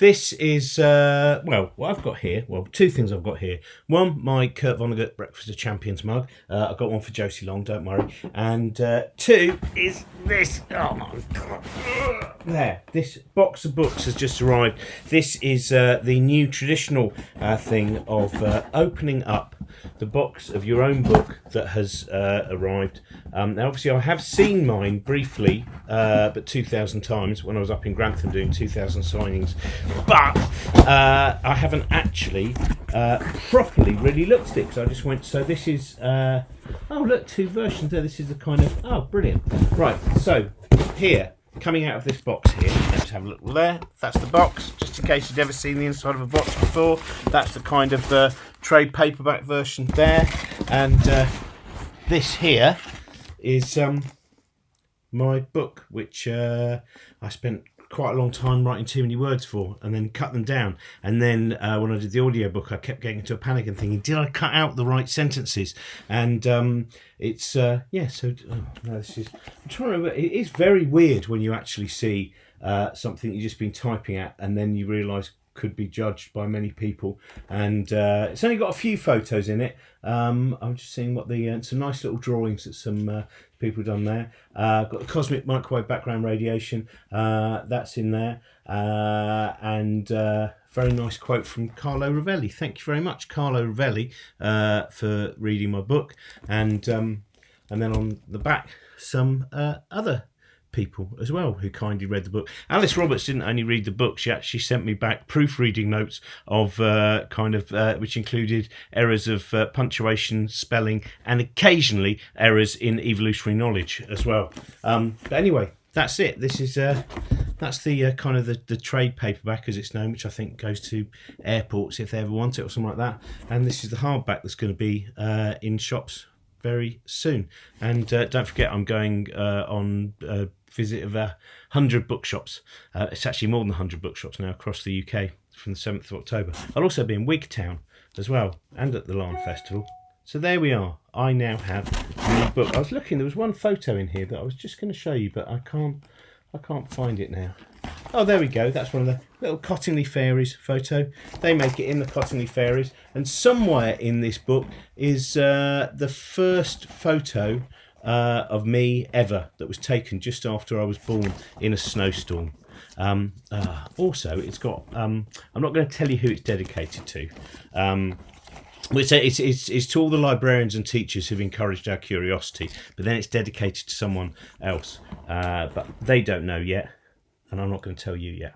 this is, well, what I've got here, well, two things I've got here. One, my Kurt Vonnegut Breakfast of Champions mug. I've got one for Josie Long, don't worry. And two is this. Oh my God. There, this box of books has just arrived. This is the new traditional thing of opening up the box of your own book that has arrived. Now, obviously, I have seen mine briefly, but 2,000 times when I was up in Grantham doing 2,000 signings. But I haven't actually properly really looked at it, because I just went, so this is, oh look, two versions there. This is the kind of, oh, brilliant. Right, so here, coming out of this box here, let's have a look there. That's the box, just in case you've never seen the inside of a box before. That's the kind of trade paperback version there. And this here is my book, which I spent quite a long time writing too many words for, and then cut them down. And then when I did the audio book, I kept getting into a panic and thinking, did I cut out the right sentences? And it's yeah, so no, this is, I'm trying to remember. It is very weird when you actually see something you've just been typing at, and then you realise could be judged by many people. And it's only got a few photos in it. I'm just seeing what the some nice little drawings that some people done there. Got the cosmic microwave background radiation, that's in there, and very nice quote from Carlo Rovelli. Thank you very much, Carlo Rovelli, for reading my book. And then on the back, some other people as well who kindly read the book. Alice Roberts didn't only read the book, she actually sent me back proofreading notes of which included errors of punctuation, spelling, and occasionally errors in evolutionary knowledge as well. But anyway, that's it. This is that's the kind of the trade paperback, as it's known, which I think goes to airports if they ever want it or something like that. And this is the hardback that's going to be in shops very soon. And don't forget, I'm going on visit of 100 bookshops. It's actually more than 100 bookshops now across the UK from the 7th of October. I'll also be in Wigtown as well, and at the Larne Festival. So there we are. I now have my book. I was looking, there was one photo in here that I was just going to show you, but I can't find it now. Oh, there we go. That's one of the little Cottingley Fairies photo. They make it in the Cottingley Fairies. And somewhere in this book is the first photo of me ever that was taken just after I was born in a snowstorm. Also, it's got, I'm not going to tell you who it's dedicated to. It's to all the librarians and teachers who've encouraged our curiosity, but then it's dedicated to someone else. But they don't know yet, and I'm not going to tell you yet.